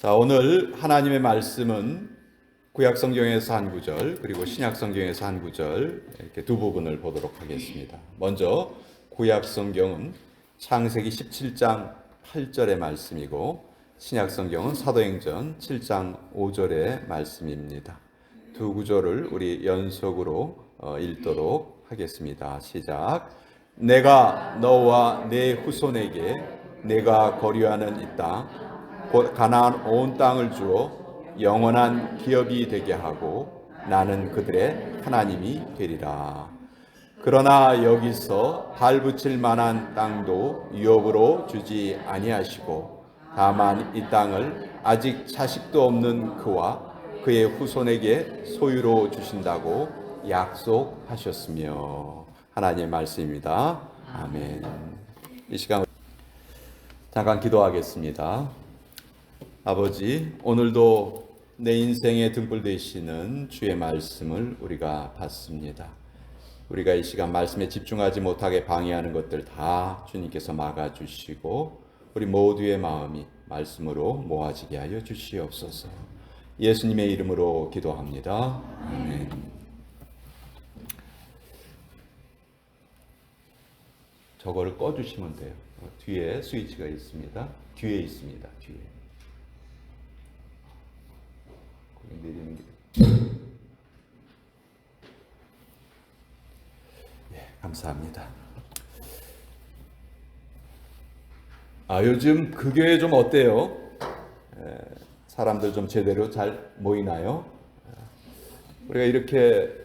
자, 오늘 하나님의 말씀은 구약 성경에서 한 구절, 그리고 신약 성경에서 한 구절, 이렇게 두 부분을 보도록 하겠습니다. 먼저 구약 성경은 창세기 17장 8절의 말씀이고, 신약 성경은 사도행전 7장 5절의 말씀입니다. 두 구절을 우리 연속으로 읽도록 하겠습니다. 시작. 내가 너와 내 후손에게 내가 거류하는 이 땅 곧 가나안 온 땅을 주어 영원한 기업이 되게 하고 나는 그들의 하나님이 되리라. 그러나 여기서 발붙일 만한 땅도 유업으로 주지 아니하시고 다만 이 땅을 아직 자식도 없는 그와 그의 후손에게 소유로 주신다고 약속하셨으며. 하나님의 말씀입니다. 아멘. 이 시간 잠깐 기도하겠습니다. 아버지, 오늘도 내 인생의 등불 되시는 주의 말씀을 우리가 받습니다. 우리가 이 시간 말씀에 집중하지 못하게 방해하는 것들 다 주님께서 막아주시고 우리 모두의 마음이 말씀으로 모아지게 하여 주시옵소서. 예수님의 이름으로 기도합니다. 아멘. 저거를 꺼주시면 돼요. 뒤에 스위치가 있습니다. 뒤에 있습니다. 뒤에. 내리는 게. 예, 감사합니다. 요즘 그 교회 좀 어때요? 사람들 좀 제대로 잘 모이나요? 우리가 이렇게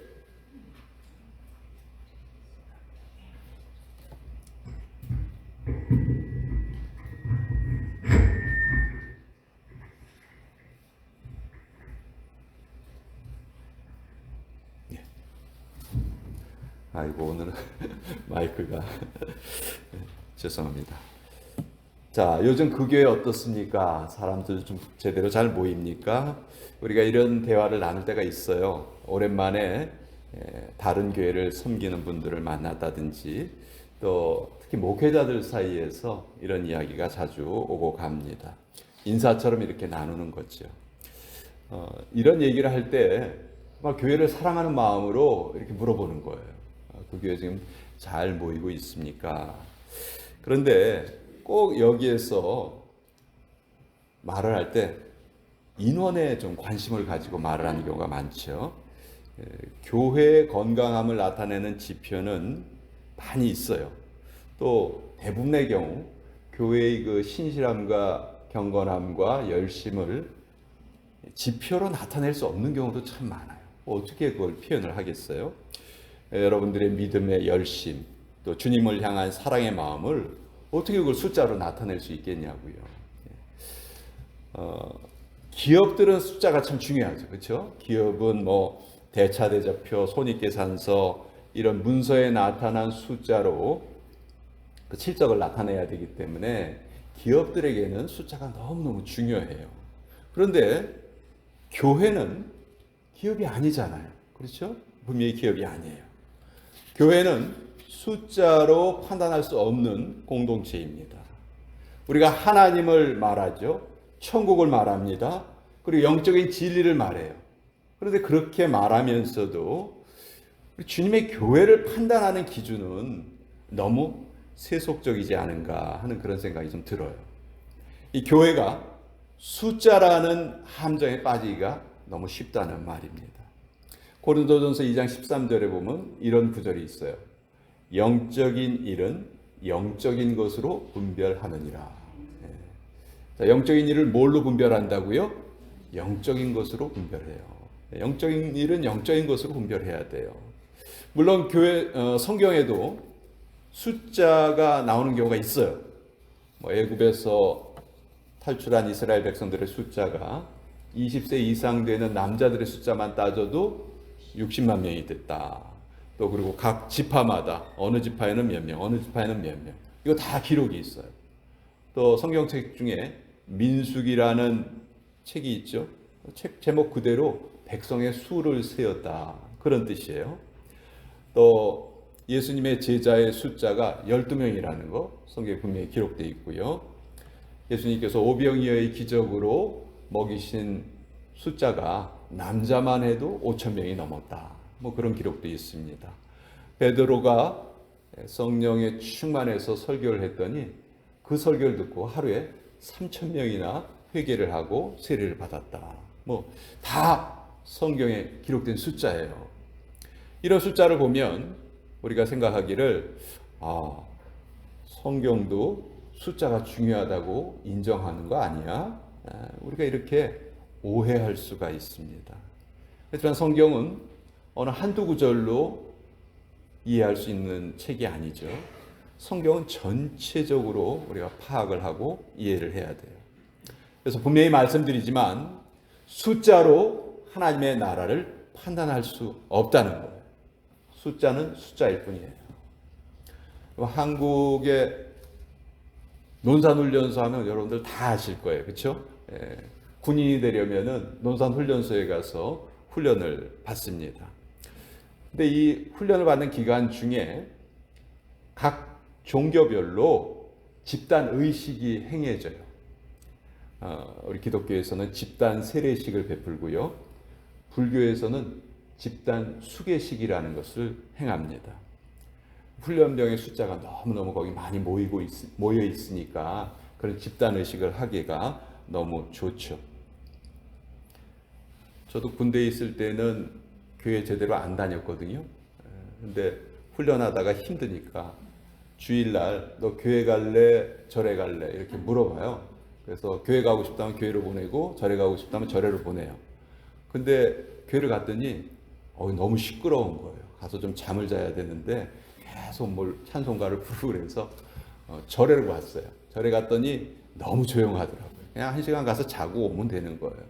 아이고, 오늘은 마이크가 죄송합니다. 자, 요즘 그 교회 어떻습니까? 사람들 좀 제대로 잘 모입니까? 우리가 이런 대화를 나눌 때가 있어요. 오랜만에 다른 교회를 섬기는 분들을 만났다든지 또 특히 목회자들 사이에서 이런 이야기가 자주 오고 갑니다. 인사처럼 이렇게 나누는 거죠. 이런 얘기를 할 때 교회를 사랑하는 마음으로 이렇게 물어보는 거예요. 그 교회 지금 잘 모이고 있습니까? 그런데 꼭 여기에서 말을 할 때 인원에 좀 관심을 가지고 말을 하는 경우가 많죠. 교회의 건강함을 나타내는 지표는 많이 있어요. 또 대부분의 경우 교회의 그 신실함과 경건함과 열심을 지표로 나타낼 수 없는 경우도 참 많아요. 어떻게 그걸 표현을 하겠어요? 여러분들의 믿음의 열심, 또 주님을 향한 사랑의 마음을 어떻게 그걸 숫자로 나타낼 수 있겠냐고요. 기업들은 숫자가 참 중요하죠. 그렇죠? 기업은 뭐 대차대조표, 손익계산서 이런 문서에 나타난 숫자로 그 실적을 나타내야 되기 때문에 기업들에게는 숫자가 너무너무 중요해요. 그런데 교회는 기업이 아니잖아요. 그렇죠? 분명히 기업이 아니에요. 교회는 숫자로 판단할 수 없는 공동체입니다. 우리가 하나님을 말하죠. 천국을 말합니다. 그리고 영적인 진리를 말해요. 그런데 그렇게 말하면서도 주님의 교회를 판단하는 기준은 너무 세속적이지 않은가 하는 그런 생각이 좀 들어요. 이 교회가 숫자라는 함정에 빠지기가 너무 쉽다는 말입니다. 고린도전서 2장 13절에 보면 이런 구절이 있어요. 영적인 일은 영적인 것으로 분별하느니라. 자, 영적인 일을 뭘로 분별한다고요? 영적인 것으로 분별해요. 영적인 일은 영적인 것으로 분별해야 돼요. 물론 교회 성경에도 숫자가 나오는 경우가 있어요. 애굽에서 탈출한 이스라엘 백성들의 숫자가 20세 이상 되는 남자들의 숫자만 따져도 60만 명이 됐다. 또 그리고 각 지파마다 어느 지파에는 몇 명, 어느 지파에는 몇 명. 이거 다 기록이 있어요. 또 성경책 중에 민수기라는 책이 있죠. 책 제목 그대로 백성의 수를 세었다. 그런 뜻이에요. 또 예수님의 제자의 숫자가 12명이라는 거 성경에 분명히 기록되어 있고요. 예수님께서 오병이어의 기적으로 먹이신 숫자가 남자만 해도 5천 명이 넘었다. 뭐 그런 기록도 있습니다. 베드로가 성령에 충만해서 설교를 했더니 그 설교를 듣고 하루에 3천 명이나 회개를 하고 세례를 받았다. 뭐 다 성경에 기록된 숫자예요. 이런 숫자를 보면 우리가 생각하기를 성경도 숫자가 중요하다고 인정하는 거 아니야? 우리가 이렇게 오해할 수가 있습니다. 하지만 성경은 어느 한두 구절로 이해할 수 있는 책이 아니죠. 성경은 전체적으로 우리가 파악을 하고 이해를 해야 돼요. 그래서 분명히 말씀드리지만 숫자로 하나님의 나라를 판단할 수 없다는 거예요. 숫자는 숫자일 뿐이에요. 한국의 논산훈련소 하면 여러분들 다 아실 거예요. 그렇죠? 군인이 되려면은 논산훈련소에 가서 훈련을 받습니다. 근데 이 훈련을 받는 기간 중에 각 종교별로 집단 의식이 행해져요. 우리 기독교에서는 집단 세례식을 베풀고요. 불교에서는 집단 수계식이라는 것을 행합니다. 훈련병의 숫자가 너무너무 거기 많이 모여 있으니까 그런 집단 의식을 하기가 너무 좋죠. 저도 군대에 있을 때는 교회 제대로 안 다녔거든요. 근데 훈련하다가 힘드니까 주일날 너 교회 갈래? 절에 갈래? 이렇게 물어봐요. 그래서 교회 가고 싶다면 교회로 보내고 절에 가고 싶다면 절에로 보내요. 근데 교회를 갔더니 너무 시끄러운 거예요. 가서 좀 잠을 자야 되는데 계속 찬송가를 부르고 그래서 절에로 갔어요. 절에 갔더니 너무 조용하더라고요. 그냥 1시간 가서 자고 오면 되는 거예요.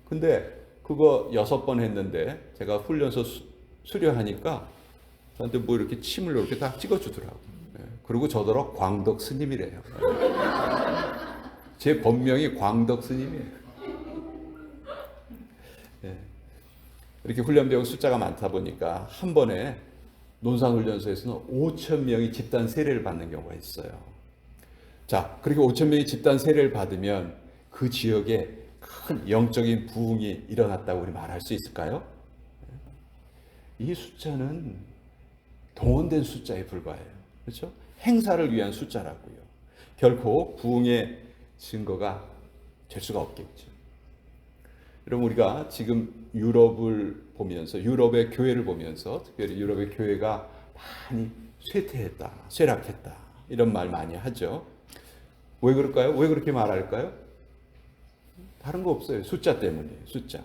근데 그거 6번 했는데 제가 훈련소 수료하니까 저한테 뭐 이렇게 침을 이렇게 다 찍어주더라고요. 그리고 저더러 광덕 스님이래요. 제 본명이 광덕 스님이에요. 이렇게 훈련병 숫자가 많다 보니까 한 번에 논산훈련소에서는 5천 명이 집단 세례를 받는 경우가 있어요. 자, 그렇게 5천 명이 집단 세례를 받으면 그 지역에 큰 영적인 부흥이 일어났다고 우리 말할 수 있을까요? 이 숫자는 동원된 숫자에 불과해요. 그렇죠? 행사를 위한 숫자라고요. 결코 부흥의 증거가 될 수가 없겠죠. 여러분, 우리가 지금 유럽을 보면서, 유럽의 교회를 보면서, 특별히 유럽의 교회가 많이 쇠퇴했다, 쇠락했다, 이런 말 많이 하죠. 왜 그럴까요? 왜 그렇게 말할까요? 다른 거 없어요. 숫자 때문이에요. 숫자.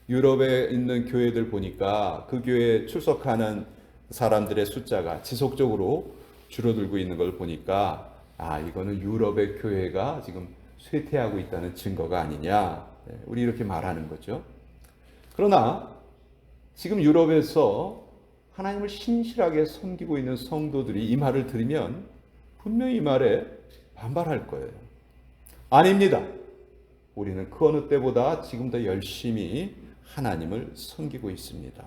유럽에 있는 교회들 보니까 그 교회에 출석하는 사람들의 숫자가 지속적으로 줄어들고 있는 걸 보니까 이거는 유럽의 교회가 지금 쇠퇴하고 있다는 증거가 아니냐. 우리 이렇게 말하는 거죠. 그러나 지금 유럽에서 하나님을 신실하게 섬기고 있는 성도들이 이 말을 들으면 분명히 이 말에 반발할 거예요. 아닙니다. 우리는 그 어느 때보다 지금 더 열심히 하나님을 섬기고 있습니다.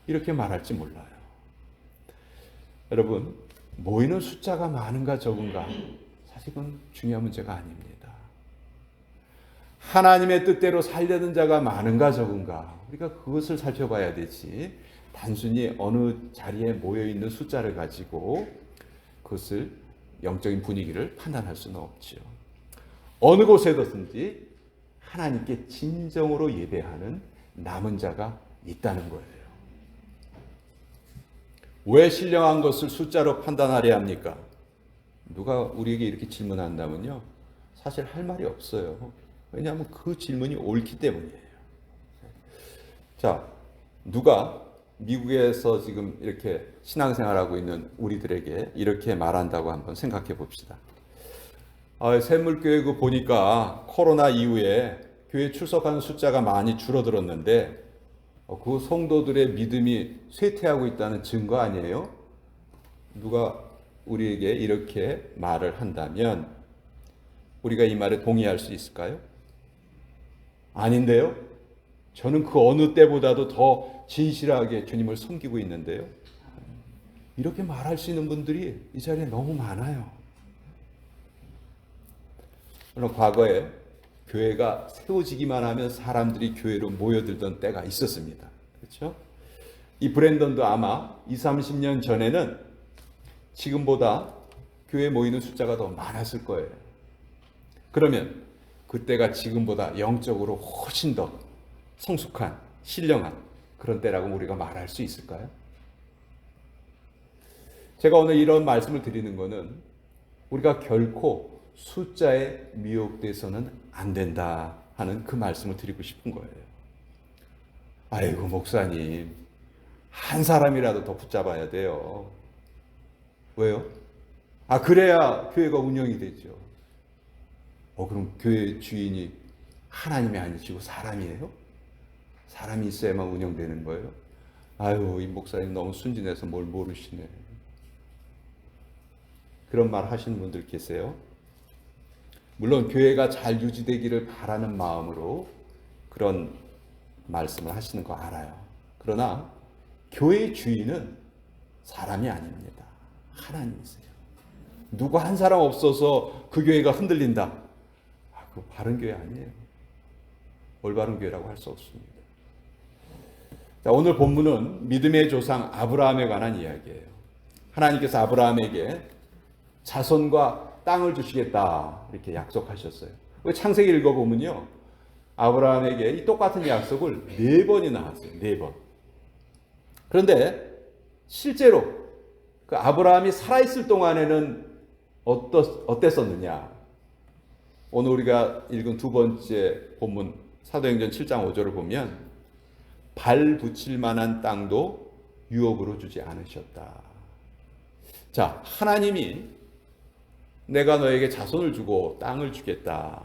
이렇게 말할지 몰라요. 여러분, 모이는 숫자가 많은가 적은가 사실은 중요한 문제가 아닙니다. 하나님의 뜻대로 살려는 자가 많은가 적은가 우리가 그것을 살펴봐야 되지, 단순히 어느 자리에 모여있는 숫자를 가지고 그것을 영적인 분위기를 판단할 수는 없죠. 어느 곳에든지 하나님께 진정으로 예배하는 남은 자가 있다는 거예요. 왜 신령한 것을 숫자로 판단하려 합니까? 누가 우리에게 이렇게 질문한다면요, 사실 할 말이 없어요. 왜냐하면 그 질문이 옳기 때문이에요. 자, 누가 미국에서 지금 이렇게 신앙생활하고 있는 우리들에게 이렇게 말한다고 한번 생각해 봅시다. 샘물교회 보니까 코로나 이후에 교회 출석하는 숫자가 많이 줄어들었는데 그 성도들의 믿음이 쇠퇴하고 있다는 증거 아니에요? 누가 우리에게 이렇게 말을 한다면 우리가 이 말에 동의할 수 있을까요? 아닌데요? 저는 그 어느 때보다도 더 진실하게 주님을 섬기고 있는데요. 이렇게 말할 수 있는 분들이 이 자리에 너무 많아요. 물론 과거에 교회가 세워지기만 하면 사람들이 교회로 모여들던 때가 있었습니다. 그렇죠? 이 브랜던도 아마 20, 30년 전에는 지금보다 교회 모이는 숫자가 더 많았을 거예요. 그러면 그때가 지금보다 영적으로 훨씬 더 성숙한, 신령한 그런 때라고 우리가 말할 수 있을까요? 제가 오늘 이런 말씀을 드리는 것은 우리가 결코 숫자에 미혹돼서는 안 된다 하는 그 말씀을 드리고 싶은 거예요. 아이고 목사님, 한 사람이라도 더 붙잡아야 돼요. 왜요? 그래야 교회가 운영이 되죠. 그럼 교회 주인이 하나님이 아니시고 사람이에요? 사람이 있어야만 운영되는 거예요? 아유, 이 목사님 너무 순진해서 뭘 모르시네. 그런 말 하시는 분들 계세요. 물론 교회가 잘 유지되기를 바라는 마음으로 그런 말씀을 하시는 거 알아요. 그러나 교회의 주인은 사람이 아닙니다. 하나님이세요. 누구 한 사람 없어서 그 교회가 흔들린다. 그거 바른 교회 아니에요. 올바른 교회라고 할 수 없습니다. 자, 오늘 본문은 믿음의 조상 아브라함에 관한 이야기예요. 하나님께서 아브라함에게 자손과 땅을 주시겠다 이렇게 약속하셨어요. 창세기 읽어보면요, 아브라함에게 이 똑같은 약속을 4번이나 하세요. 4번. 그런데 실제로 그 아브라함이 살아있을 동안에는 어땠었느냐? 오늘 우리가 읽은 두 번째 본문 사도행전 7장 5절을 보면 발 붙일 만한 땅도 유업으로 주지 않으셨다. 자, 하나님이 내가 너에게 자손을 주고 땅을 주겠다.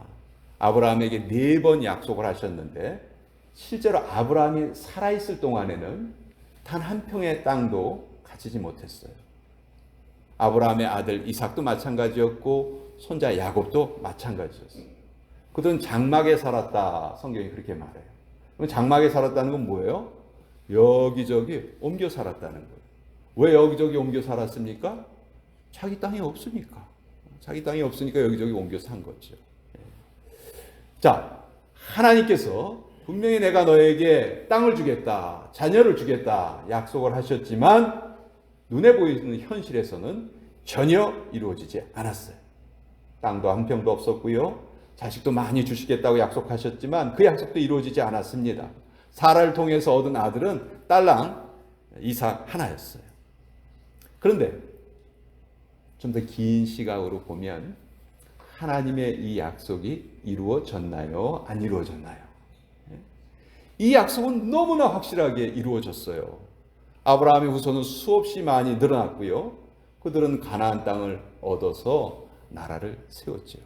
아브라함에게 4번 약속을 하셨는데 실제로 아브라함이 살아있을 동안에는 단 한 평의 땅도 가지지 못했어요. 아브라함의 아들 이삭도 마찬가지였고 손자 야곱도 마찬가지였어요. 그들은 장막에 살았다. 성경이 그렇게 말해요. 그럼 장막에 살았다는 건 뭐예요? 여기저기 옮겨 살았다는 거예요. 왜 여기저기 옮겨 살았습니까? 자기 땅이 없으니까. 자기 땅이 없으니까 여기저기 옮겨 산 거죠. 자, 하나님께서 분명히 내가 너에게 땅을 주겠다, 자녀를 주겠다 약속을 하셨지만 눈에 보이는 현실에서는 전혀 이루어지지 않았어요. 땅도 한 평도 없었고요. 자식도 많이 주시겠다고 약속하셨지만 그 약속도 이루어지지 않았습니다. 사라를 통해서 얻은 아들은 딸랑 이삭 하나였어요. 그런데 좀 더 긴 시각으로 보면 하나님의 이 약속이 이루어졌나요? 안 이루어졌나요? 이 약속은 너무나 확실하게 이루어졌어요. 아브라함의 후손은 수없이 많이 늘어났고요. 그들은 가나안 땅을 얻어서 나라를 세웠죠.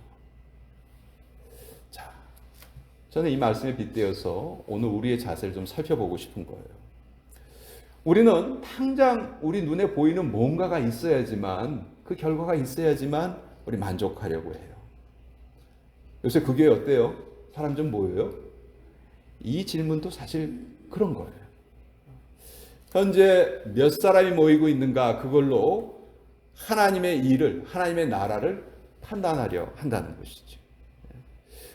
자, 저는 이 말씀에 빗대어서 오늘 우리의 자세를 좀 살펴보고 싶은 거예요. 우리는 당장 우리 눈에 보이는 뭔가가 있어야지만, 그 결과가 있어야지만 우리 만족하려고 해요. 요새 그게 어때요? 사람 좀 뭐예요? 이 질문도 사실 그런 거예요. 현재 몇 사람이 모이고 있는가, 그걸로 하나님의 일을, 하나님의 나라를 판단하려 한다는 것이죠.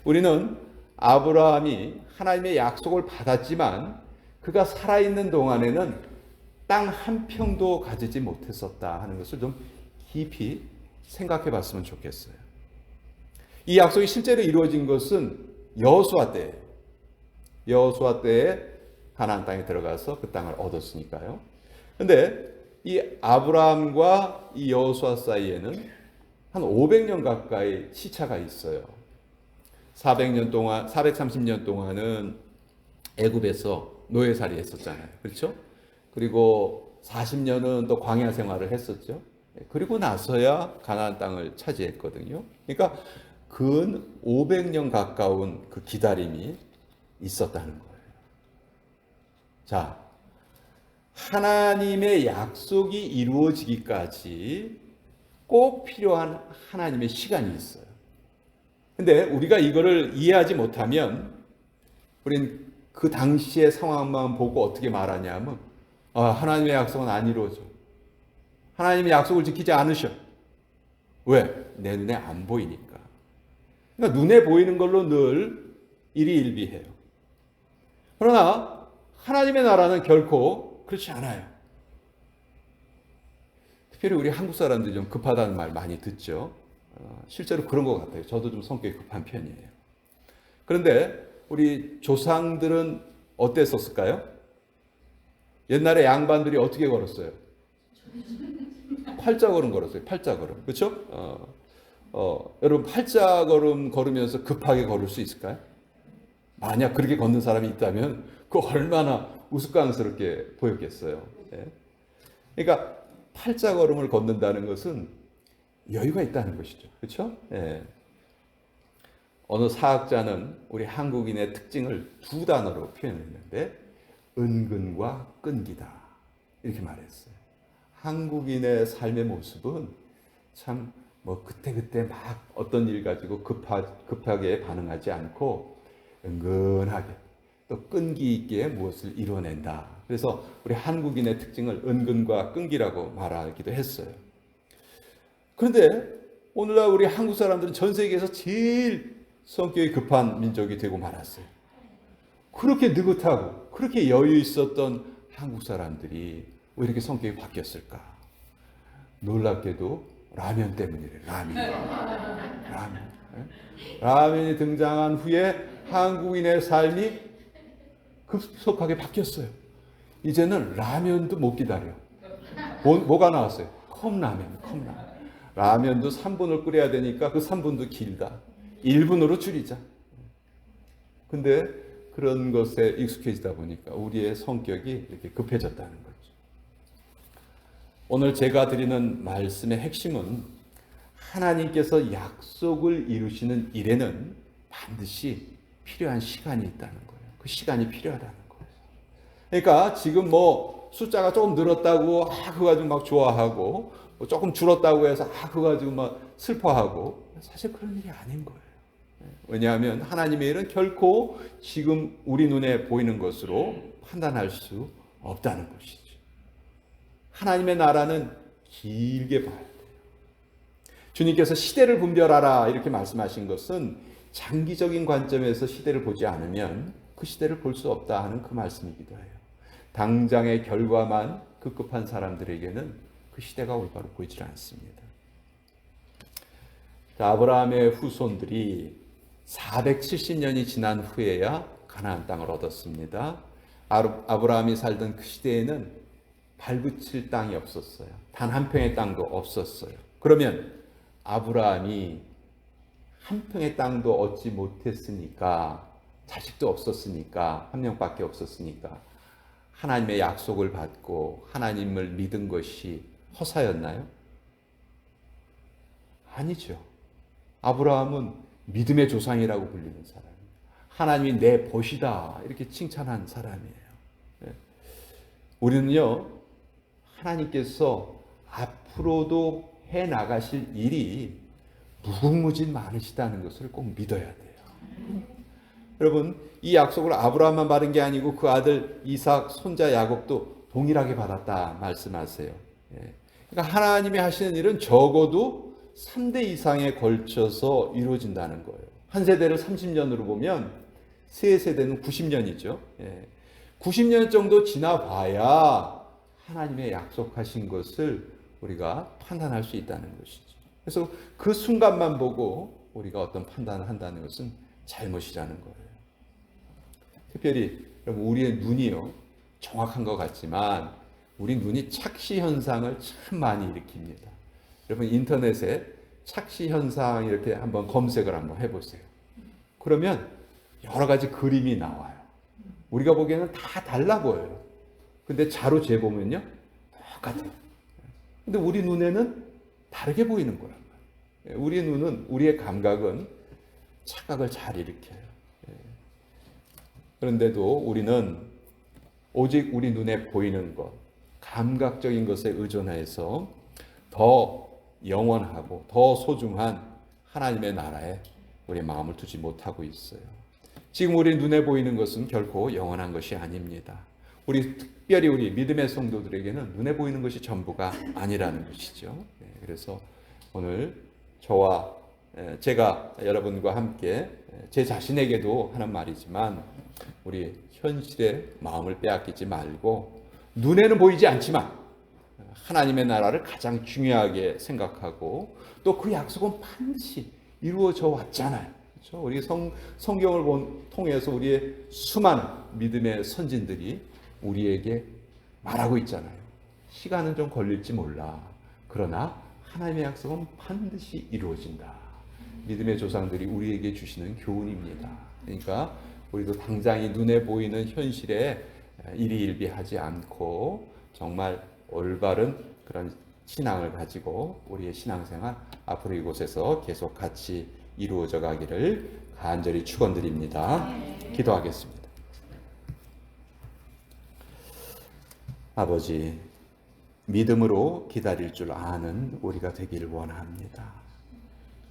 우리는 아브라함이 하나님의 약속을 받았지만 그가 살아있는 동안에는 땅 한 평도 가지지 못했었다 하는 것을 좀 깊이 생각해 봤으면 좋겠어요. 이 약속이 실제로 이루어진 것은 여호수아 때예요. 여호수아 때에 가나안 땅에 들어가서 그 땅을 얻었으니까요. 그런데 이 아브라함과 이 여호수아 사이에는 한 500년 가까이 시차가 있어요. 400년 동안, 430년 동안은 애굽에서 노예살이 했었잖아요. 그렇죠? 그리고 40년은 또 광야 생활을 했었죠. 그리고 나서야 가나안 땅을 차지했거든요. 그러니까 근 500년 가까운 그 기다림이 있었다는 거예요. 자, 하나님의 약속이 이루어지기까지 꼭 필요한 하나님의 시간이 있어요. 근데 우리가 이거를 이해하지 못하면 우린 그 당시의 상황만 보고 어떻게 말하냐면 하나님의 약속은 안 이루어져. 하나님의 약속을 지키지 않으셔. 왜? 내 눈에 안 보이니까. 그러니까 눈에 보이는 걸로 늘 일희일비해요. 그러나 하나님의 나라는 결코 그렇지 않아요. 특별히 우리 한국 사람들이 좀 급하다는 말 많이 듣죠. 실제로 그런 것 같아요. 저도 좀 성격이 급한 편이에요. 그런데 우리 조상들은 어땠었을까요? 옛날에 양반들이 어떻게 걸었어요? 팔자걸음 걸었어요. 팔자걸음. 그렇죠? 여러분 팔자걸음 걸으면서 급하게 걸을 수 있을까요? 만약 그렇게 걷는 사람이 있다면 그 얼마나 우스꽝스럽게 보였겠어요. 예. 그러니까 팔자걸음을 걷는다는 것은 여유가 있다는 것이죠. 그렇죠? 예. 어느 사학자는 우리 한국인의 특징을 두 단어로 표현했는데 은근과 끈기다 이렇게 말했어요. 한국인의 삶의 모습은 참 뭐 그때그때 막 어떤 일 가지고 급하게 반응하지 않고 은근하게 또 끈기 있게 무엇을 이뤄낸다. 그래서 우리 한국인의 특징을 은근과 끈기라고 말하기도 했어요. 그런데 오늘날 우리 한국 사람들은 전 세계에서 제일 성격이 급한 민족이 되고 말았어요. 그렇게 느긋하고 그렇게 여유 있었던 한국 사람들이 왜 이렇게 성격이 바뀌었을까? 놀랍게도 라면 때문이래요. 라면이 등장한 후에 한국인의 삶이 급속하게 바뀌었어요. 이제는 라면도 못 기다려. 뭐가 나왔어요? 컵라면. 라면도 3분을 끓여야 되니까 그 3분도 길다. 1분으로 줄이자. 근데 그런 것에 익숙해지다 보니까 우리의 성격이 이렇게 급해졌다는 거죠. 오늘 제가 드리는 말씀의 핵심은 하나님께서 약속을 이루시는 일에는 반드시 필요한 시간이 있다는 거예요. 그 시간이 필요하다는 거예요. 그러니까 지금 뭐 숫자가 조금 늘었다고 그거 가지고 막 좋아하고 뭐 조금 줄었다고 해서 그거 가지고 막 슬퍼하고 사실 그런 일이 아닌 거예요. 왜냐하면 하나님의 일은 결코 지금 우리 눈에 보이는 것으로 판단할 수 없다는 것이죠. 하나님의 나라는 길게 봐야 돼요. 주님께서 시대를 분별하라 이렇게 말씀하신 것은 장기적인 관점에서 시대를 보지 않으면 그 시대를 볼 수 없다 하는 그 말씀이기도 해요. 당장의 결과만 급급한 사람들에게는 그 시대가 올바로 보이질 않습니다. 아브라함의 후손들이 470년이 지난 후에야 가나안 땅을 얻었습니다. 아브라함이 살던 그 시대에는 발붙일 땅이 없었어요. 단 한 평의 땅도 없었어요. 그러면 아브라함이 한 평의 땅도 얻지 못했으니까, 자식도 없었으니까, 한 명밖에 없었으니까 하나님의 약속을 받고 하나님을 믿은 것이 허사였나요? 아니죠. 아브라함은 믿음의 조상이라고 불리는 사람이에요. 하나님이 내 벗이다 이렇게 칭찬한 사람이에요. 우리는요, 하나님께서 앞으로도 해 나가실 일이 무궁무진 많으시다는 것을 꼭 믿어야 돼요. 여러분, 이 약속을 아브라함만 받은 게 아니고 그 아들 이삭, 손자 야곱도 동일하게 받았다 말씀하세요. 그러니까 하나님이 하시는 일은 적어도 3대 이상에 걸쳐서 이루어진다는 거예요. 한 세대를 30년으로 보면 세 세대는 90년이죠. 90년 정도 지나봐야 하나님의 약속하신 것을 우리가 판단할 수 있다는 것이죠. 그래서 그 순간만 보고 우리가 어떤 판단을 한다는 것은 잘못이라는 거예요. 특별히 여러분, 우리의 눈이요, 정확한 것 같지만 우리 눈이 착시 현상을 참 많이 일으킵니다. 여러분, 인터넷에 착시 현상 이렇게 한번 검색을 한번 해보세요. 그러면 여러 가지 그림이 나와요. 우리가 보기에는 다 달라 보여요. 근데 자로 재보면요, 똑같아요. 근데 우리 눈에는 다르게 보이는 거란 말이에요. 우리 눈은, 우리의 감각은 착각을 잘 일으켜요. 그런데도 우리는 오직 우리 눈에 보이는 것, 감각적인 것에 의존해서 더 영원하고 더 소중한 하나님의 나라에 우리의 마음을 두지 못하고 있어요. 지금 우리 눈에 보이는 것은 결코 영원한 것이 아닙니다. 특별히 우리 믿음의 성도들에게는 눈에 보이는 것이 전부가 아니라는 것이죠. 그래서 오늘 저와 제가 여러분과 함께 제 자신에게도 하는 말이지만 우리 현실의 마음을 빼앗기지 말고 눈에는 보이지 않지만 하나님의 나라를 가장 중요하게 생각하고 또 그 약속은 반드시 이루어져 왔잖아요. 그렇죠? 우리 성경을 통해서 우리의 수많은 믿음의 선진들이 우리에게 말하고 있잖아요. 시간은 좀 걸릴지 몰라. 그러나 하나님의 약속은 반드시 이루어진다. 믿음의 조상들이 우리에게 주시는 교훈입니다. 그러니까 우리도 당장이 눈에 보이는 현실에 일희일비하지 않고 정말 올바른 그런 신앙을 가지고 우리의 신앙생활 앞으로 이곳에서 계속 같이 이루어져 가기를 간절히 축원드립니다. 기도하겠습니다. 아버지, 믿음으로 기다릴 줄 아는 우리가 되기를 원합니다.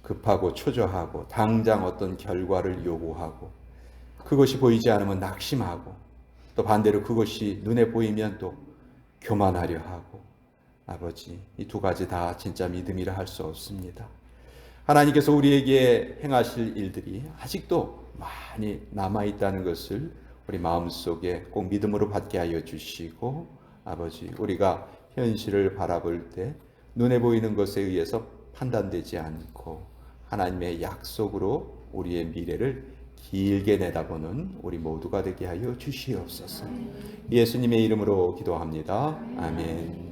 급하고 초조하고 당장 어떤 결과를 요구하고 그것이 보이지 않으면 낙심하고 또 반대로 그것이 눈에 보이면 또 교만하려 하고 아버지, 이 두 가지 다 진짜 믿음이라 할 수 없습니다. 하나님께서 우리에게 행하실 일들이 아직도 많이 남아있다는 것을 우리 마음속에 꼭 믿음으로 받게 하여 주시고 아버지, 우리가 현실을 바라볼 때 눈에 보이는 것에 의해서 판단되지 않고 하나님의 약속으로 우리의 미래를 길게 내다보는 우리 모두가 되게 하여 주시옵소서. 예수님의 이름으로 기도합니다. 아멘.